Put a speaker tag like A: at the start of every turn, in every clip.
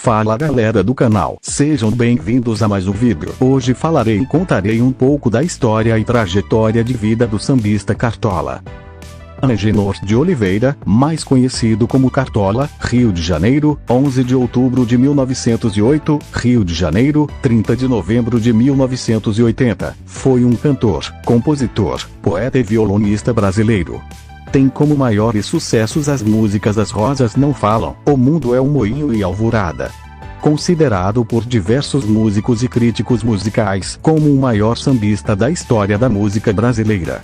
A: Fala galera do canal, sejam bem-vindos a mais um vídeo. Hoje falarei e contarei um pouco da história e trajetória de vida do sambista Cartola. Agenor de Oliveira, mais conhecido como Cartola, Rio de Janeiro, 11 de outubro de 1908, Rio de Janeiro, 30 de novembro de 1980, foi um cantor, compositor, poeta e violonista brasileiro. Tem como maiores sucessos as músicas As Rosas Não Falam, O Mundo é um Moinho e Alvorada. Considerado por diversos músicos e críticos musicais como o maior sambista da história da música brasileira.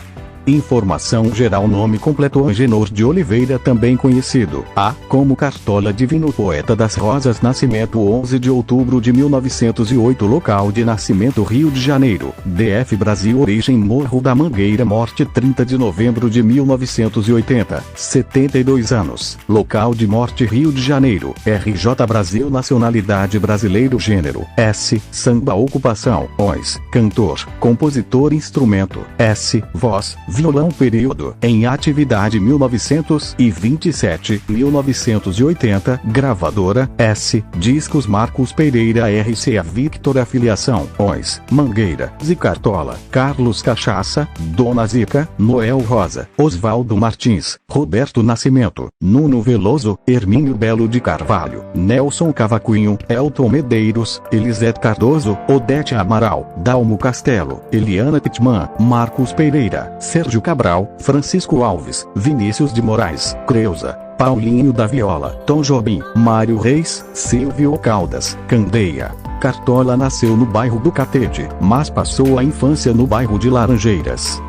A: Informação geral: nome completo Agenor de Oliveira, também conhecido como Cartola, divino poeta das Rosas, nascimento 11 de outubro de 1908, local de nascimento Rio de Janeiro, DF Brasil, origem Morro da Mangueira, morte 30 de novembro de 1980, 72 anos, local de morte Rio de Janeiro, RJ Brasil, nacionalidade brasileiro, gênero S, samba, ocupação OS, cantor, compositor, instrumento S, voz, violão, período em atividade 1927-1980, gravadora S, discos Marcos Pereira RCA Victor, afiliação OS, Mangueira, Zicartola, Carlos Cachaça, Dona Zica, Noel Rosa, Oswaldo Martins, Roberto Nascimento, Nuno Veloso, Hermínio Belo de Carvalho, Nelson Cavaquinho, Elton Medeiros, Elisete Cardoso, Odete Amaral, Dalmo Castelo, Eliana Pitman, Marcos Pereira, Sérgio Cabral, Francisco Alves, Vinícius de Moraes, Creuza, Paulinho da Viola, Tom Jobim, Mário Reis, Silvio Caldas, Candeia. Cartola nasceu no bairro do Catete, mas passou a infância no bairro de Laranjeiras.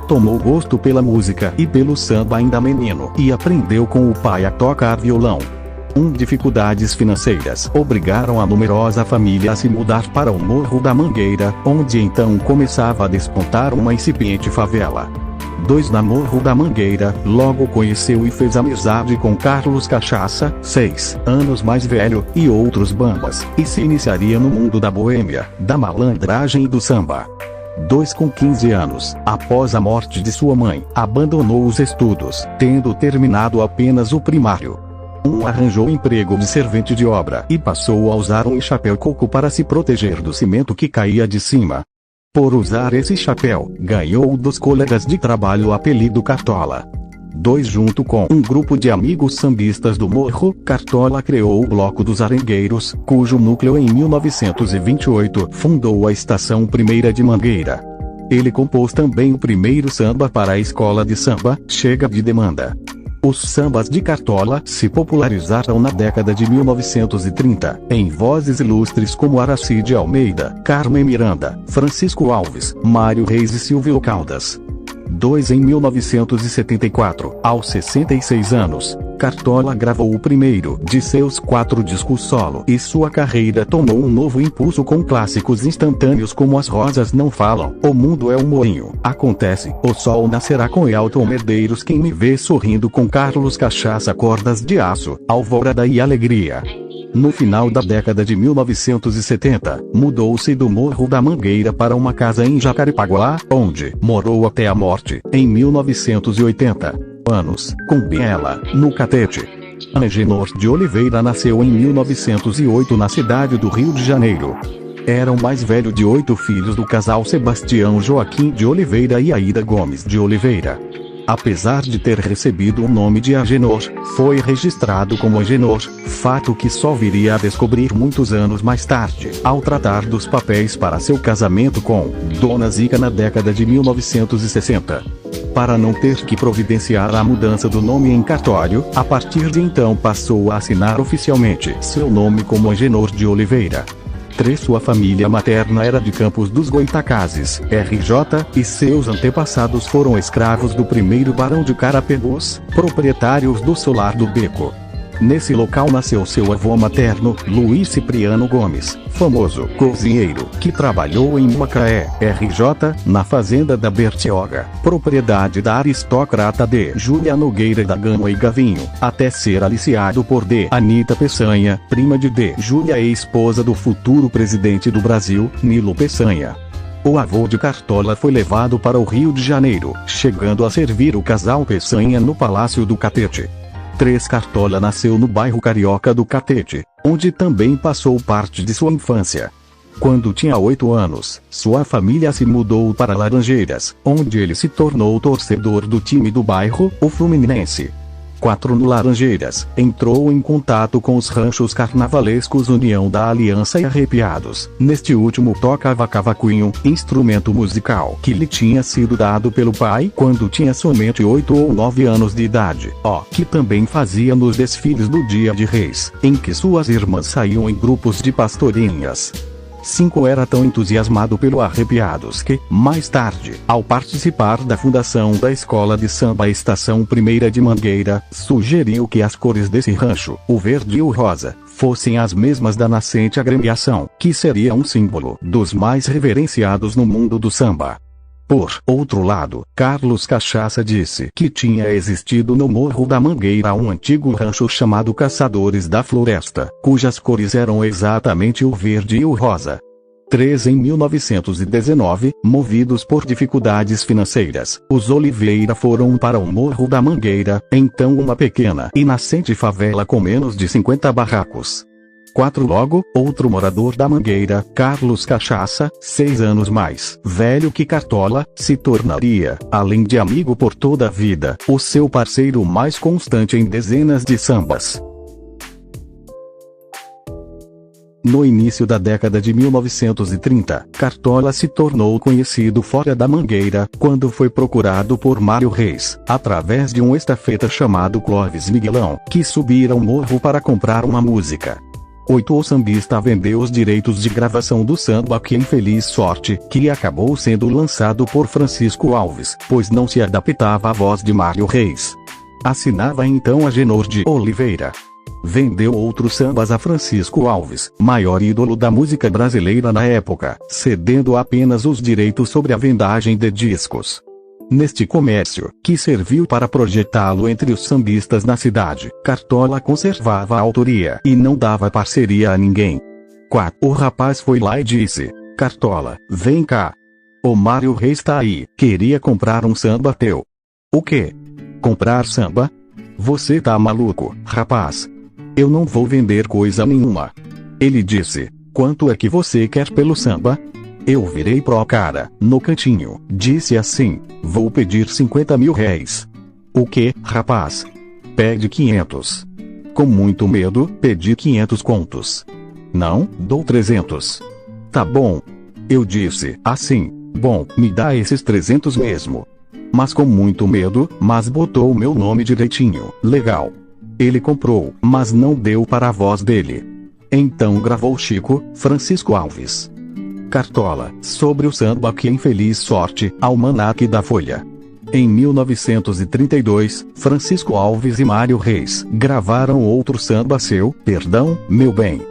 A: Tomou gosto pela música e pelo samba ainda menino, e aprendeu com o pai a tocar violão. Dificuldades financeiras obrigaram a numerosa família a se mudar para o Morro da Mangueira, onde então começava a despontar uma incipiente favela. Na Morro da Mangueira, logo conheceu e fez amizade com Carlos Cachaça, 6 anos mais velho, e outros bambas, e se iniciaria no mundo da boêmia, da malandragem e do samba. Com 15 anos, após a morte de sua mãe, abandonou os estudos, tendo terminado apenas o primário. Arranjou emprego de servente de obra e passou a usar um chapéu coco para se proteger do cimento que caía de cima. Por usar esse chapéu, ganhou dos colegas de trabalho o apelido Cartola. Junto com um grupo de amigos sambistas do Morro, Cartola criou o Bloco dos Arengueiros, cujo núcleo em 1928 fundou a Estação Primeira de Mangueira. Ele compôs também o primeiro samba para a escola de samba, Chega de Demanda. Os sambas de Cartola se popularizaram na década de 1930, em vozes ilustres como Aracide Almeida, Carmen Miranda, Francisco Alves, Mário Reis e Silvio Caldas. Em 1974, aos 66 anos, Cartola gravou o primeiro de seus 4 discos solo, e sua carreira tomou um novo impulso com clássicos instantâneos como As Rosas Não Falam, O Mundo é um Moinho, Acontece, O Sol Nascerá com Elton Medeiros, Quem Me Vê Sorrindo com Carlos Cachaça, Cordas de Aço, Alvorada e Alegria. No final da década de 1970, mudou-se do Morro da Mangueira para uma casa em Jacarepaguá, onde morou até a morte, em 1980. Com Biela, no Catete. Agenor de Oliveira nasceu em 1908 na cidade do Rio de Janeiro. Era o mais velho de 8 filhos do casal Sebastião Joaquim de Oliveira e Aida Gomes de Oliveira. Apesar de ter recebido o nome de Agenor, foi registrado como Agenor, fato que só viria a descobrir muitos anos mais tarde, ao tratar dos papéis para seu casamento com Dona Zica na década de 1960. Para não ter que providenciar a mudança do nome em cartório, a partir de então passou a assinar oficialmente seu nome como Agenor de Oliveira. Sua família materna era de Campos dos Goitacazes, RJ, e seus antepassados foram escravos do primeiro barão de Carapebus, proprietários do Solar do Beco. Nesse local nasceu seu avô materno, Luiz Cipriano Gomes, famoso cozinheiro, que trabalhou em Macaé, RJ, na fazenda da Bertioga, propriedade da aristocrata D. Júlia Nogueira da Gama e Gavinho, até ser aliciado por D. Anita Peçanha, prima de D. Júlia e esposa do futuro presidente do Brasil, Nilo Peçanha. O avô de Cartola foi levado para o Rio de Janeiro, chegando a servir o casal Peçanha no Palácio do Catete. Cartola nasceu no bairro carioca do Catete. onde também passou parte de sua infância. Quando tinha 8 anos, sua família se mudou para Laranjeiras, onde ele se tornou torcedor do time do bairro, o Fluminense. 4 No Laranjeiras, entrou em contato com os ranchos carnavalescos União da Aliança e Arrepiados. Neste último tocava cavaquinho, instrumento musical que lhe tinha sido dado pelo pai quando tinha somente 8 ou 9 anos de idade, que também fazia nos desfiles do Dia de Reis, em que suas irmãs saíam em grupos de pastorinhas. 5 Era tão entusiasmado pelo Arrepiados que, mais tarde, ao participar da fundação da Escola de Samba Estação 1ª de Mangueira, sugeriu que as cores desse rancho, o verde e o rosa, fossem as mesmas da nascente agremiação, que seria um símbolo dos mais reverenciados no mundo do samba. Por outro lado, Carlos Cachaça disse que tinha existido no Morro da Mangueira um antigo rancho chamado Caçadores da Floresta, cujas cores eram exatamente o verde e o rosa. 3 Em 1919, movidos por dificuldades financeiras, os Oliveira foram para o Morro da Mangueira, então uma pequena e nascente favela com menos de 50 barracos. 4 Logo, outro morador da Mangueira, Carlos Cachaça, 6 anos mais velho que Cartola, se tornaria, além de amigo por toda a vida, o seu parceiro mais constante em dezenas de sambas. No início da década de 1930, Cartola se tornou conhecido fora da Mangueira, quando foi procurado por Mário Reis, através de um estafeta chamado Clóvis Miguelão, que subira ao morro para comprar uma música. 8 O sambista vendeu os direitos de gravação do samba Que Infeliz Sorte, que acabou sendo lançado por Francisco Alves, pois não se adaptava à voz de Mário Reis. Assinava então Agenor de Oliveira. Vendeu outros sambas a Francisco Alves, maior ídolo da música brasileira na época, cedendo apenas os direitos sobre a vendagem de discos. Neste comércio, que serviu para projetá-lo entre os sambistas na cidade, Cartola conservava a autoria e não dava parceria a ninguém. 4 O rapaz foi lá e disse: Cartola, vem cá. O Mário Reis tá aí, queria comprar um samba teu. O quê? Comprar samba? Você tá maluco, rapaz? Eu não vou vender coisa nenhuma. Ele disse: quanto é que você quer pelo samba? Eu virei pro cara, no cantinho, disse assim: vou pedir 50 mil réis. O que, rapaz? Pede 500. Com muito medo, pedi 500 contos. Não, dou 300. Tá bom. Eu disse assim: bom, me dá esses 300 mesmo. Mas com muito medo, mas botou o meu nome direitinho, legal. Ele comprou, mas não deu para a voz dele. Então gravou Chico, Francisco Alves. Cartola, sobre o samba Que Infeliz Sorte, Almanaque da Folha. Em 1932, Francisco Alves e Mário Reis gravaram outro samba seu, Perdão, Meu Bem.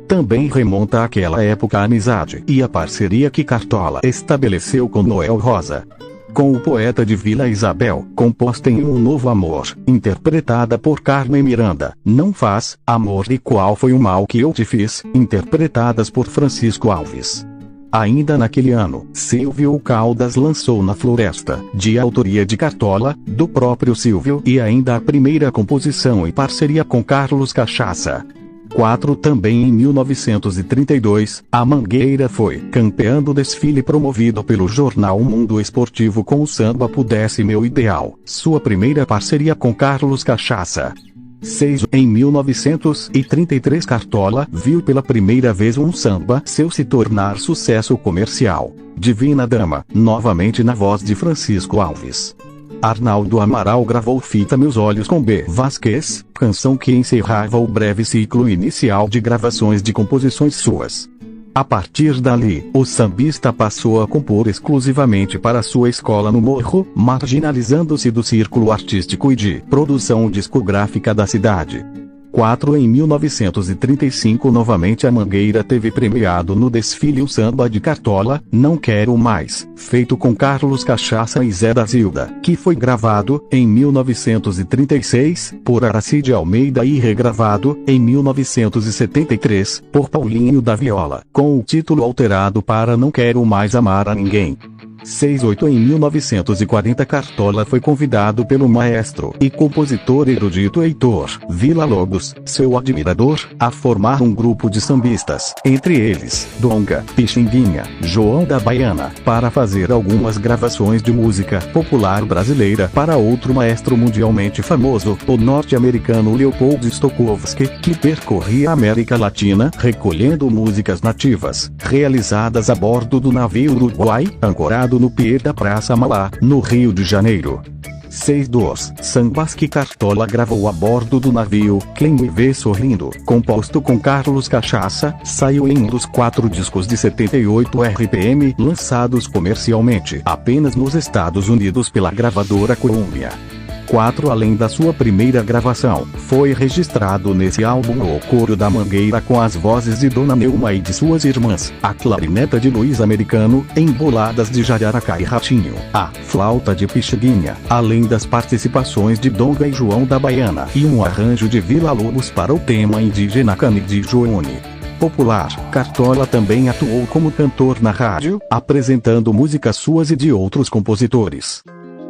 A: Também remonta àquela época a amizade e a parceria que Cartola estabeleceu com Noel Rosa. Com o poeta de Vila Isabel, composta em Um Novo Amor, interpretada por Carmen Miranda, Não Faz, Amor e Qual Foi o Mal Que Eu Te Fiz, interpretadas por Francisco Alves. Ainda naquele ano, Silvio Caldas lançou Na Floresta, de autoria de Cartola, do próprio Silvio e ainda a primeira composição em parceria com Carlos Cachaça. 4 Também em 1932, a Mangueira foi campeã do desfile promovido pelo jornal Mundo Esportivo com o samba Pudesse Meu Ideal, sua primeira parceria com Carlos Cachaça. 6 Em 1933 Cartola viu pela primeira vez um samba seu se tornar sucesso comercial, Divina Dama, novamente na voz de Francisco Alves. Arnaldo Amaral gravou Fita Meus Olhos com B. Vasquez, canção que encerrava o breve ciclo inicial de gravações de composições suas. A partir dali, o sambista passou a compor exclusivamente para sua escola no Morro, marginalizando-se do círculo artístico e de produção discográfica da cidade. 4 Em 1935 novamente a Mangueira teve premiado no desfile o samba de Cartola, Não Quero Mais, feito com Carlos Cachaça e Zé da Zilda, que foi gravado, em 1936, por Aracide Almeida e regravado, em 1973, por Paulinho da Viola, com o título alterado para Não Quero Mais Amar a Ninguém. 68 Em 1940 Cartola foi convidado pelo maestro e compositor erudito Heitor Villa-Lobos, seu admirador, a formar um grupo de sambistas, entre eles, Donga, Pixinguinha, João da Baiana, para fazer algumas gravações de música popular brasileira para outro maestro mundialmente famoso, o norte-americano Leopold Stokowski, que percorria a América Latina recolhendo músicas nativas, realizadas a bordo do navio Uruguai, ancorado no pier da Praça Mauá, no Rio de Janeiro. 62 Sambas que Cartola gravou a bordo do navio Quem Me Vê Sorrindo, composto com Carlos Cachaça, saiu em um dos 4 discos de 78 RPM lançados comercialmente apenas nos Estados Unidos pela gravadora Columbia. 4 Além da sua primeira gravação, foi registrado nesse álbum o coro da Mangueira com as vozes de Dona Neuma e de suas irmãs, a clarineta de Luiz Americano, emboladas de Jararaca e Ratinho, a flauta de Pixinguinha, além das participações de Donga e João da Baiana e um arranjo de Villa-Lobos para o tema indígena Canidi Joone. Popular, Cartola também atuou como cantor na rádio, apresentando músicas suas e de outros compositores.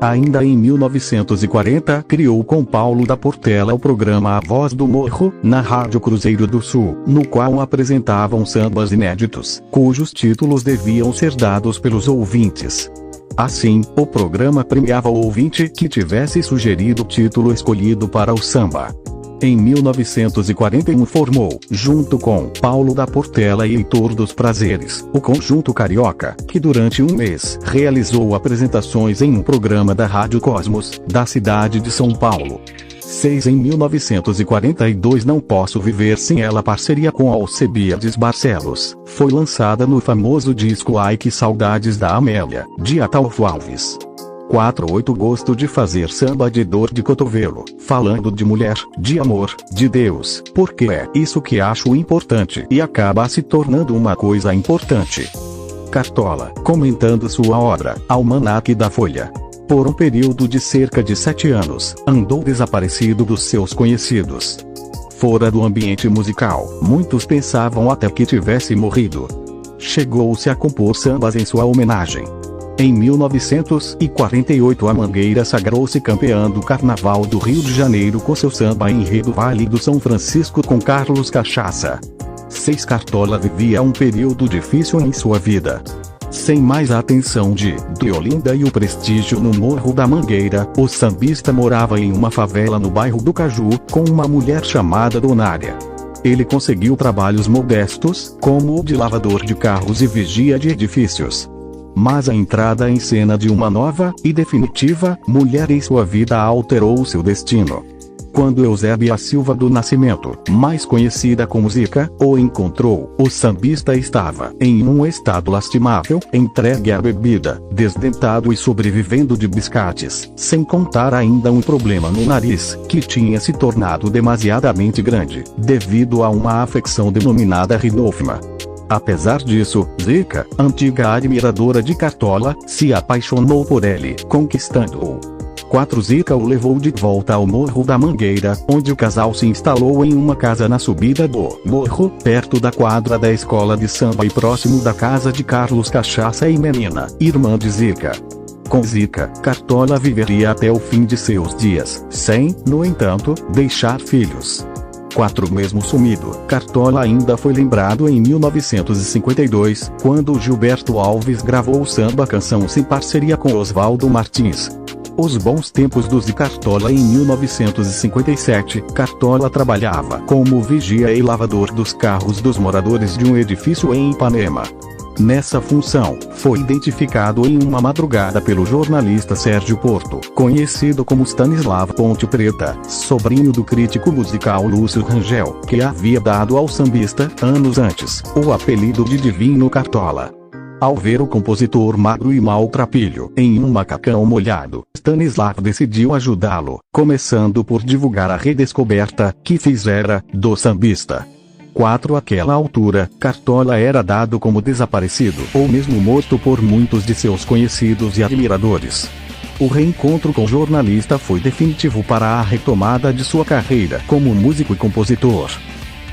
A: Ainda em 1940 criou com Paulo da Portela o programa A Voz do Morro, na Rádio Cruzeiro do Sul, no qual apresentavam sambas inéditos, cujos títulos deviam ser dados pelos ouvintes. Assim, o programa premiava o ouvinte que tivesse sugerido o título escolhido para o samba. Em 1941 formou, junto com Paulo da Portela e Heitor dos Prazeres, o Conjunto Carioca, que durante um mês realizou apresentações em um programa da Rádio Cosmos, da cidade de São Paulo. 6 Em 1942 Não Posso Viver Sem Ela, parceria com Alcebiades Barcelos, foi lançada no famoso disco Ai Que Saudades da Amélia, de Ataúfo Alves. 48 Gosto de fazer samba de dor de cotovelo, falando de mulher, de amor, de Deus, porque é isso que acho importante e acaba se tornando uma coisa importante. Cartola, comentando sua obra, Almanaque da Folha. Por um período de cerca de 7 anos, andou desaparecido dos seus conhecidos. Fora do ambiente musical, muitos pensavam até que tivesse morrido. Chegou-se a compor sambas em sua homenagem. Em 1948 a Mangueira sagrou-se campeã do Carnaval do Rio de Janeiro com seu samba enredo Vale do São Francisco com Carlos Cachaça. 6 Cartola vivia um período difícil em sua vida. Sem mais atenção de Olinda e o prestígio no Morro da Mangueira, o sambista morava em uma favela no bairro do Caju, com uma mulher chamada Donária. Ele conseguiu trabalhos modestos, como o de lavador de carros e vigia de edifícios. Mas a entrada em cena de uma nova e definitiva mulher em sua vida alterou seu destino. Quando Eusébia Silva do Nascimento, mais conhecida como Zica, o encontrou, o sambista estava em um estado lastimável, entregue à bebida, desdentado e sobrevivendo de biscates, sem contar ainda um problema no nariz, que tinha se tornado demasiadamente grande, devido a uma afecção denominada rinofma. Apesar disso, Zica, antiga admiradora de Cartola, se apaixonou por ele, conquistando-o. 4 Zica o levou de volta ao Morro da Mangueira, onde o casal se instalou em uma casa na subida do morro, perto da quadra da escola de samba e próximo da casa de Carlos Cachaça e Menina, irmã de Zica. Com Zica, Cartola viveria até o fim de seus dias, sem, no entanto, deixar filhos. 4 Mesmo sumido, Cartola ainda foi lembrado em 1952, quando Gilberto Alves gravou o samba Canção em parceria com Oswaldo Martins. Os bons tempos dos de Cartola. Em 1957, Cartola trabalhava como vigia e lavador dos carros dos moradores de um edifício em Ipanema. Nessa função, foi identificado em uma madrugada pelo jornalista Sérgio Porto, conhecido como Stanislav Ponte Preta, sobrinho do crítico musical Lúcio Rangel, que havia dado ao sambista, anos antes, o apelido de Divino Cartola. Ao ver o compositor magro e maltrapilho em um macacão molhado, Stanislav decidiu ajudá-lo, começando por divulgar a redescoberta que fizera do sambista. 4 Àquela altura, Cartola era dado como desaparecido ou mesmo morto por muitos de seus conhecidos e admiradores. O reencontro com o jornalista foi definitivo para a retomada de sua carreira como músico e compositor.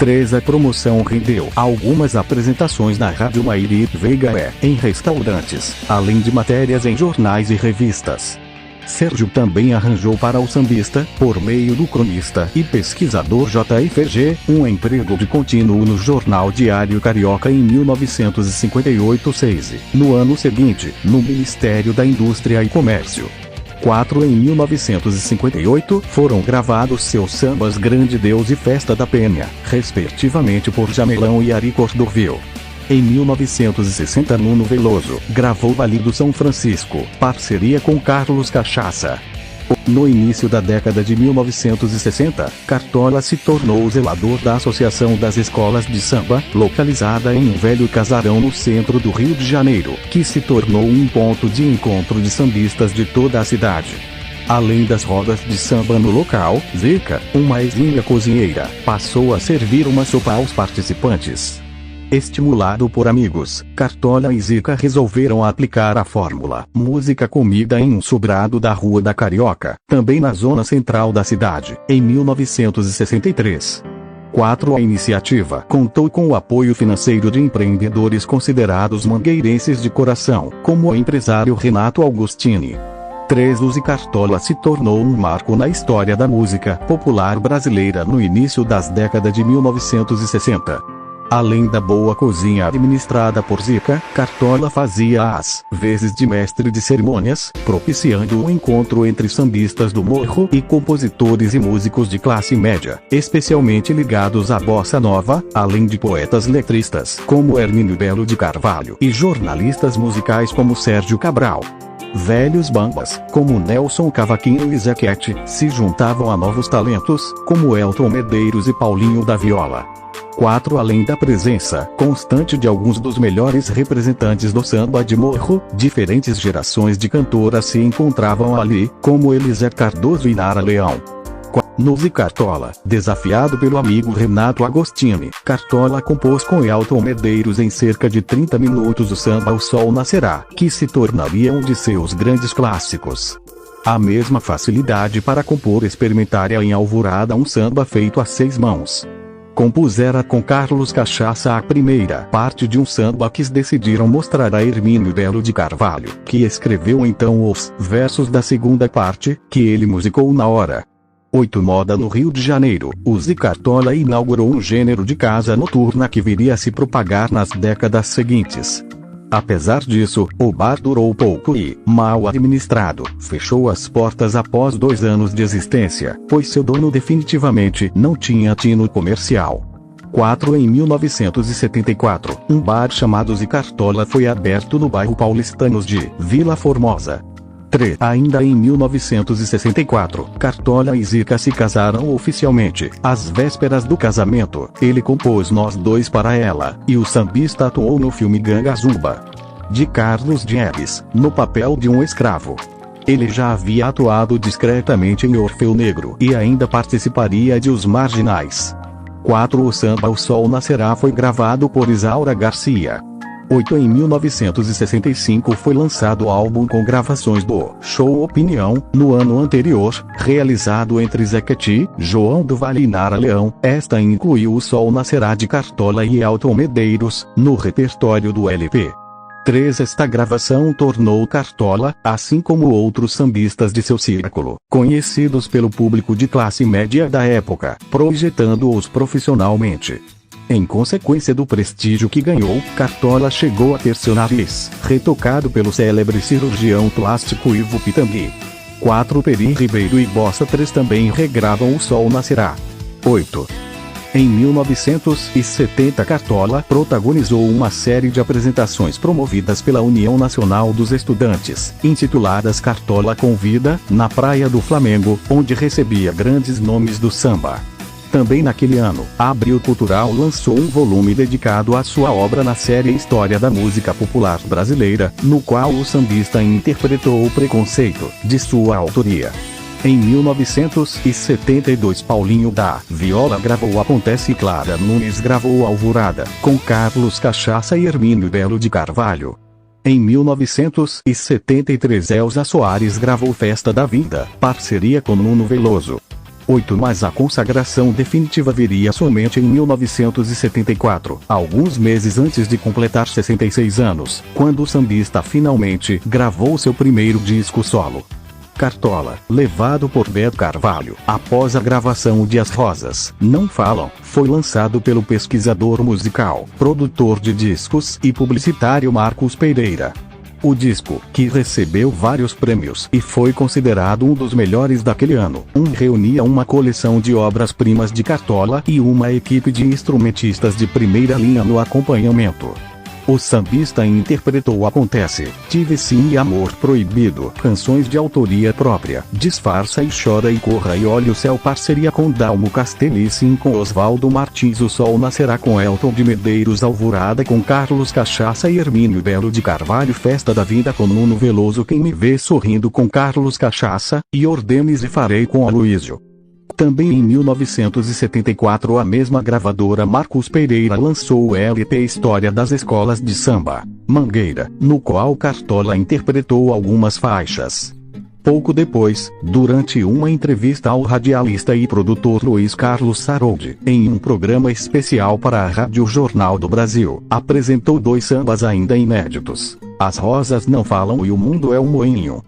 A: 3. A promoção rendeu algumas apresentações na Rádio Mairi Veiga em restaurantes, além de matérias em jornais e revistas. Sérgio também arranjou para o sambista, por meio do cronista e pesquisador JFG, um emprego de contínuo no Jornal Diário Carioca em 1958-6. No ano seguinte, no Ministério da Indústria e Comércio. 4. Em 1958, foram gravados seus sambas Grande Deus e Festa da Penha, respectivamente por Jamelão e Ari Cordovil. Em 1960, Nuno Veloso gravou Vale do São Francisco, parceria com Carlos Cachaça. No início da década de 1960, Cartola se tornou o zelador da Associação das Escolas de Samba, localizada em um velho casarão no centro do Rio de Janeiro, que se tornou um ponto de encontro de sambistas de toda a cidade. Além das rodas de samba no local, Zica, uma exímia cozinheira, passou a servir uma sopa aos participantes. Estimulado por amigos, Cartola e Zica resolveram aplicar a fórmula música comida em um sobrado da Rua da Carioca, também na zona central da cidade, em 1963. 4. A iniciativa contou com o apoio financeiro de empreendedores considerados mangueirenses de coração, como o empresário Renato Augustini. 3. O Cartola se tornou um marco na história da música popular brasileira no início das décadas de 1960. Além da boa cozinha administrada por Zica, Cartola fazia as vezes de mestre de cerimônias, propiciando o encontro entre sambistas do morro e compositores e músicos de classe média, especialmente ligados à bossa nova, além de poetas letristas como Hermínio Belo de Carvalho e jornalistas musicais como Sérgio Cabral. Velhos bambas, como Nelson Cavaquinho e Zequete, se juntavam a novos talentos, como Elton Medeiros e Paulinho da Viola. 4. Além da presença constante de alguns dos melhores representantes do samba de morro, diferentes gerações de cantoras se encontravam ali, como Elisé Cardoso e Nara Leão. No Cartola, desafiado pelo amigo Renato Agostini, Cartola compôs com Elton Medeiros em cerca de 30 minutos o samba O Sol Nascerá, que se tornaria um de seus grandes clássicos. A mesma facilidade para compor experimentaria em Alvorada um samba feito a 6 mãos. Compusera com Carlos Cachaça a primeira parte de um samba que decidiram mostrar a Hermínio Belo de Carvalho, que escreveu então os versos da segunda parte, que ele musicou na hora. 8. Moda no Rio de Janeiro. O Cartola inaugurou um gênero de casa noturna que viria a se propagar nas décadas seguintes. Apesar disso, o bar durou pouco e, mal administrado, fechou as portas após 2 anos de existência, pois seu dono definitivamente não tinha tino comercial. 4. Em 1974, um bar chamado Cartola foi aberto no bairro paulistanos de Vila Formosa. 3. Ainda em 1964, Cartola e Zica se casaram oficialmente. Às vésperas do casamento, ele compôs Nós Dois para ela, e o sambista atuou no filme Ganga Zumba, de Carlos Diegues, no papel de um escravo. Ele já havia atuado discretamente em Orfeu Negro e ainda participaria de Os Marginais. 4. O samba O Sol Nascerá foi gravado por Isaura Garcia. 8. Em 1965 foi lançado o álbum com gravações do Show Opinião, no ano anterior, realizado entre Zequete, João do Vale e Nara Leão. Esta incluiu O Sol Nascerá de Cartola e Elton Medeiros, no repertório do LP. 3. Esta gravação tornou Cartola, assim como outros sambistas de seu círculo, conhecidos pelo público de classe média da época, projetando-os profissionalmente. Em consequência do prestígio que ganhou, Cartola chegou a ter seu nariz retocado pelo célebre cirurgião plástico Ivo Pitangui. 4. Peri Ribeiro e Bossa 3 também regravam O Sol Nascerá. 8. Em 1970, Cartola protagonizou uma série de apresentações promovidas pela União Nacional dos Estudantes, intituladas Cartola Convida, na Praia do Flamengo, onde recebia grandes nomes do samba. Também naquele ano, a Abril Cultural lançou um volume dedicado à sua obra na série História da Música Popular Brasileira, no qual o sambista interpretou o Preconceito, de sua autoria. Em 1972, Paulinho da Viola gravou Acontece e Clara Nunes gravou Alvorada, com Carlos Cachaça e Hermínio Belo de Carvalho. Em 1973, Elza Soares gravou Festa da Vida, parceria com Nuno Veloso. 8, mas a consagração definitiva viria somente em 1974, alguns meses antes de completar 66 anos, quando o sambista finalmente gravou seu primeiro disco solo. Cartola, levado por Beto Carvalho, após a gravação de As Rosas Não Falam, foi lançado pelo pesquisador musical, produtor de discos e publicitário Marcos Pereira. O disco, que recebeu vários prêmios e foi considerado um dos melhores daquele ano, reunia uma coleção de obras-primas de Cartola e uma equipe de instrumentistas de primeira linha no acompanhamento. O sambista interpretou Acontece, Tive Sim e Amor Proibido, canções de autoria própria, Disfarça e Chora e Corra e Olha o Céu, parceria com Dalmo Castelli, com Oswaldo Martins, O Sol Nascerá com Elton de Medeiros, Alvorada com Carlos Cachaça e Hermínio Belo de Carvalho, Festa da Vida com Nuno Veloso, Quem Me Vê Sorrindo com Carlos Cachaça, e Ordenes e Farei com Aloísio. Também em 1974 a mesma gravadora Marcos Pereira lançou o LP História das Escolas de Samba, Mangueira, no qual Cartola interpretou algumas faixas. Pouco depois, durante uma entrevista ao radialista e produtor Luiz Carlos Saroldi, em um programa especial para a Rádio Jornal do Brasil, apresentou 2 sambas ainda inéditos: As Rosas Não Falam e O Mundo é um Moinho.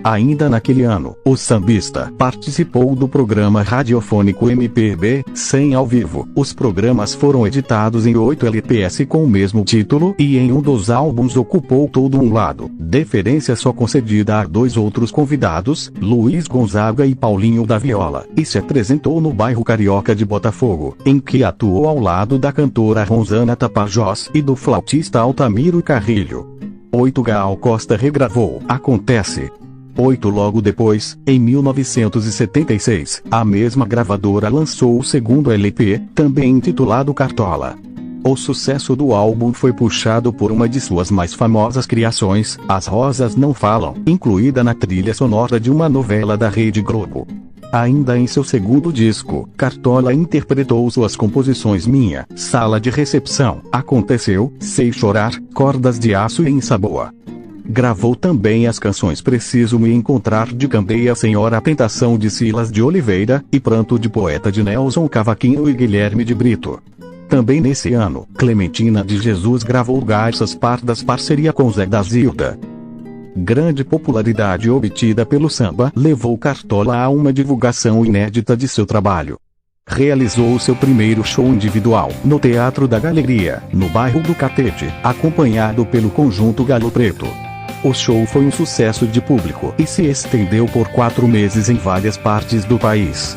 A: Ainda naquele ano, o sambista participou do programa radiofônico MPB 100 ao vivo. Os programas foram editados em 8 LPs com o mesmo título, e em um dos álbuns ocupou todo um lado, deferência só concedida a 2 outros convidados, Luiz Gonzaga e Paulinho da Viola, e se apresentou no bairro carioca de Botafogo, em que atuou ao lado da cantora Rosana Tapajós e do flautista Altamiro Carrilho. 8. Gal Costa regravou Acontece. 8. Logo depois, em 1976, a mesma gravadora lançou o segundo LP, também intitulado Cartola. O sucesso do álbum foi puxado por uma de suas mais famosas criações, As Rosas Não Falam, incluída na trilha sonora de uma novela da Rede Globo. Ainda em seu segundo disco, Cartola interpretou suas composições Minha Sala de Recepção, Aconteceu, Sei Chorar, Cordas de Aço e Ensaboa. Gravou também as canções Preciso Me Encontrar de Candeia, Senhora Tentação de Silas de Oliveira, e Pranto de Poeta de Nelson Cavaquinho e Guilherme de Brito. Também nesse ano, Clementina de Jesus gravou Garças Pardas, parceria com Zé da Zilda. Grande popularidade obtida pelo samba levou Cartola a uma divulgação inédita de seu trabalho. Realizou seu primeiro show individual no Teatro da Galeria, no bairro do Catete, acompanhado pelo conjunto Galo Preto. O show foi um sucesso de público e se estendeu por 4 meses em várias partes do país.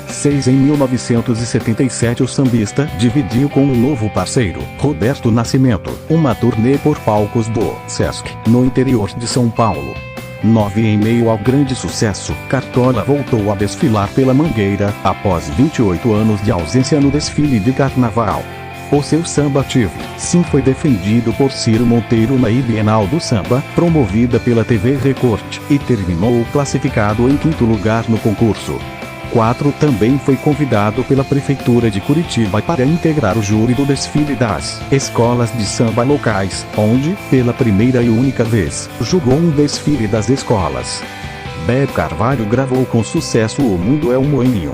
A: 6. Em 1977 o sambista dividiu com um novo parceiro, Roberto Nascimento, uma turnê por palcos do Sesc, no interior de São Paulo. 9. Em meio ao grande sucesso, Cartola voltou a desfilar pela Mangueira, após 28 anos de ausência no desfile de carnaval. O seu samba Tive Sim foi defendido por Ciro Monteiro na Bienal do Samba, promovida pela TV Record, e terminou classificado em 5º lugar no concurso. 4. Também foi convidado pela Prefeitura de Curitiba para integrar o júri do desfile das escolas de samba locais, onde, pela primeira e única vez, julgou um desfile das escolas. Beto Carvalho gravou com sucesso O Mundo é um Moinho.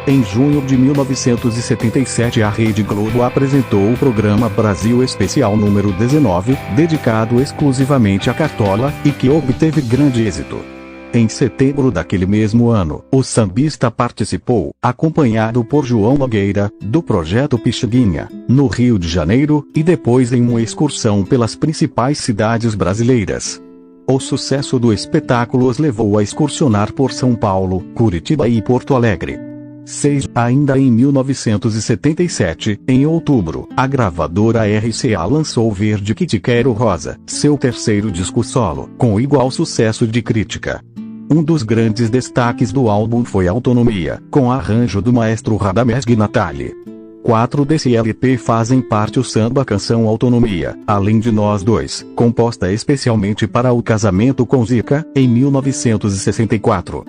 A: Em junho de 1977 a Rede Globo apresentou o programa Brasil Especial número 19, dedicado exclusivamente a Cartola, e que obteve grande êxito. Em setembro daquele mesmo ano, o sambista participou, acompanhado por João Nogueira, do projeto Pixinguinha, no Rio de Janeiro, e depois em uma excursão pelas principais cidades brasileiras. O sucesso do espetáculo os levou a excursionar por São Paulo, Curitiba e Porto Alegre. 6. Ainda em 1977, em outubro, a gravadora RCA lançou Verde Que Te Quero Rosa, seu terceiro disco solo, com igual sucesso de crítica. Um dos grandes destaques do álbum foi Autonomia, com arranjo do maestro Radamés Gnatali. 4 desse LP fazem parte o samba canção Autonomia, Além de Nós Dois, composta especialmente para o casamento com Zica, em 1964.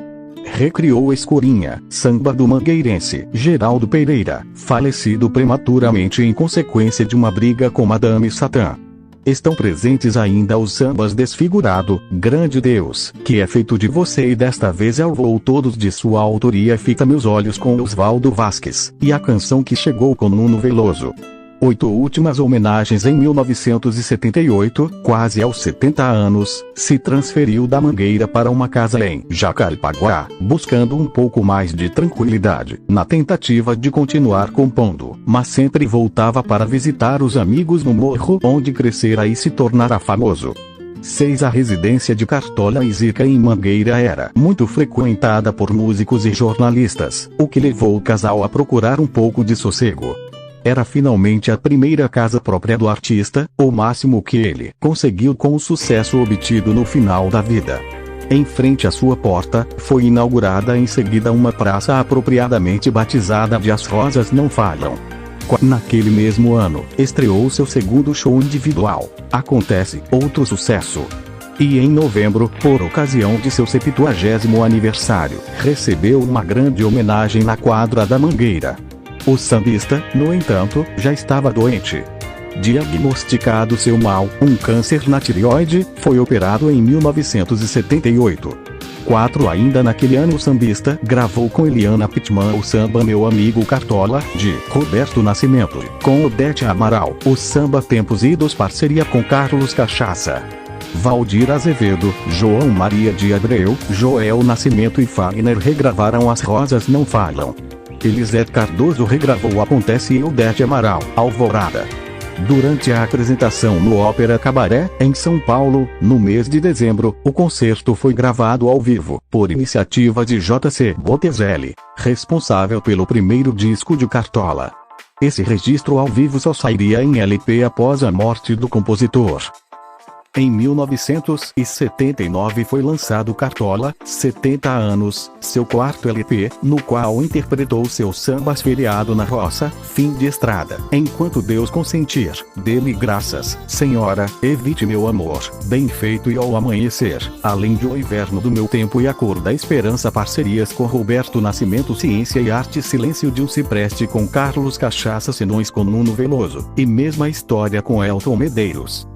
A: Recriou Escurinha, samba do mangueirense Geraldo Pereira, falecido prematuramente em consequência de uma briga com Madame Satã. Estão presentes ainda os sambas Desfigurado, Grande Deus, que é feito de você e desta vez é o voo, todos de sua autoria, Fita Meus Olhos com Oswaldo Vasques, e a canção que chegou com Nuno Veloso. 8 últimas homenagens. Em 1978, quase aos 70 anos, se transferiu da Mangueira para uma casa em Jacarepaguá, buscando um pouco mais de tranquilidade, na tentativa de continuar compondo, mas sempre voltava para visitar os amigos no morro onde crescera e se tornara famoso. 6. A residência de Cartola e Zica em Mangueira era muito frequentada por músicos e jornalistas, o que levou o casal a procurar um pouco de sossego. Era finalmente a primeira casa própria do artista, o máximo que ele conseguiu com o sucesso obtido no final da vida. Em frente à sua porta, foi inaugurada em seguida uma praça apropriadamente batizada de As Rosas Não Falham. Naquele mesmo ano, estreou seu segundo show individual, Acontece, outro sucesso. E em novembro, por ocasião de seu 70º aniversário, recebeu uma grande homenagem na quadra da Mangueira. O sambista, no entanto, já estava doente. Diagnosticado seu mal, um câncer na tireoide, foi operado em 1978. 4. Ainda naquele ano o sambista gravou com Eliana Pittman o samba Meu Amigo Cartola, de Roberto Nascimento, com Odete Amaral, o samba Tempos Idos, parceria com Carlos Cachaça. Valdir Azevedo, João Maria de Abreu, Joel Nascimento e Fagner regravaram As Rosas Não Falam. Elisete Cardoso regravou Acontece e Odete Amaral, Alvorada. Durante a apresentação no Ópera Cabaré, em São Paulo, no mês de dezembro, o concerto foi gravado ao vivo, por iniciativa de J.C. Botticelli, responsável pelo primeiro disco de Cartola. Esse registro ao vivo só sairia em LP após a morte do compositor. Em 1979 foi lançado Cartola, 70 anos, seu quarto LP, no qual interpretou seus sambas Feriado na Roça, Fim de Estrada, Enquanto Deus Consentir, Dê-me Graças, Senhora, Evite Meu Amor, Bem Feito e Ao Amanhecer, além de O Inverno do Meu Tempo e A Cor da Esperança, parcerias com Roberto Nascimento, Ciência e Arte, Silêncio de um Cipreste com Carlos Cachaça, Senões com Nuno Veloso, e Mesma História com Elton Medeiros.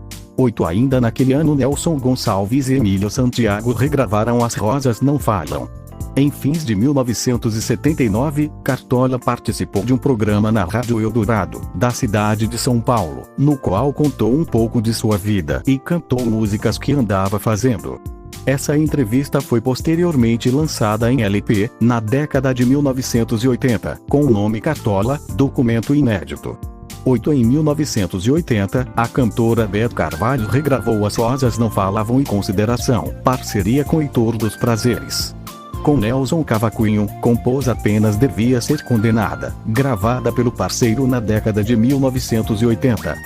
A: 8. Ainda naquele ano Nelson Gonçalves e Emílio Santiago regravaram As Rosas Não Falam. Em fins de 1979, Cartola participou de um programa na Rádio Eldorado, da cidade de São Paulo, no qual contou um pouco de sua vida e cantou músicas que andava fazendo. Essa entrevista foi posteriormente lançada em LP, na década de 1980, com o nome Cartola, documento inédito. 8. Em 1980, a cantora Beth Carvalho regravou As Rosas Não Falavam e Consideração, parceria com Heitor dos Prazeres. Com Nelson Cavaquinho, compôs apenas Devia Ser Condenada, gravada pelo parceiro na década de 1980.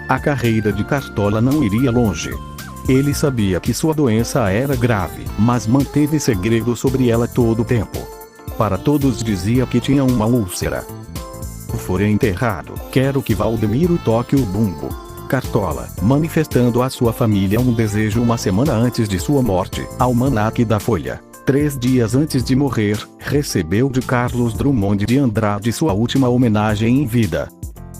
A: A carreira de Cartola não iria longe. Ele sabia que sua doença era grave, mas manteve segredo sobre ela todo o tempo. Para todos dizia que tinha uma úlcera. For enterrado, quero que Valdemiro toque o bumbo. Cartola, manifestando à sua família um desejo uma semana antes de sua morte, Almanaque da Folha. 3 dias antes de morrer, recebeu de Carlos Drummond de Andrade sua última homenagem em vida.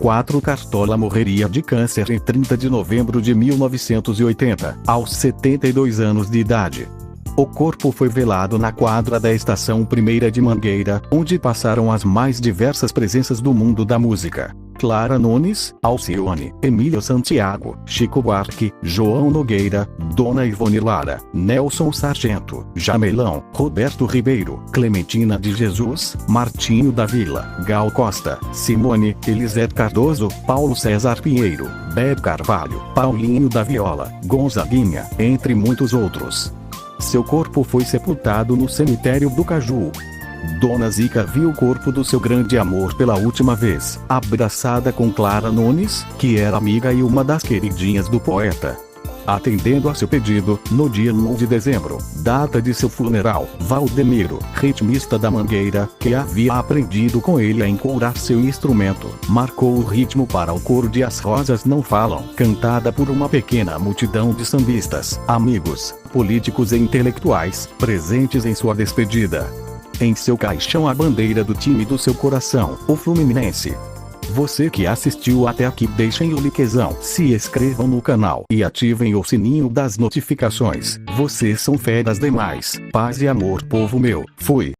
A: 4. Cartola morreria de câncer em 30 de novembro de 1980, aos 72 anos de idade. O corpo foi velado na quadra da Estação 1ª de Mangueira, onde passaram as mais diversas presenças do mundo da música. Clara Nunes, Alcione, Emílio Santiago, Chico Buarque, João Nogueira, Dona Ivone Lara, Nelson Sargento, Jamelão, Roberto Ribeiro, Clementina de Jesus, Martinho da Vila, Gal Costa, Simone, Elisete Cardoso, Paulo César Pinheiro, Beth Carvalho, Paulinho da Viola, Gonzaguinha, entre muitos outros. Seu corpo foi sepultado no cemitério do Caju. Dona Zica viu o corpo do seu grande amor pela última vez, abraçada com Clara Nunes, que era amiga e uma das queridinhas do poeta. Atendendo a seu pedido, no dia 1 de dezembro, data de seu funeral, Valdemiro, ritmista da Mangueira, que havia aprendido com ele a encourar seu instrumento, marcou o ritmo para o coro de As Rosas Não Falam, cantada por uma pequena multidão de sambistas, amigos, políticos e intelectuais, presentes em sua despedida. Em seu caixão a bandeira do time do seu coração, o Fluminense. Você que assistiu até aqui, deixem o likezão, se inscrevam no canal e ativem o sininho das notificações. Vocês são feras demais. Paz e amor, povo meu. Fui.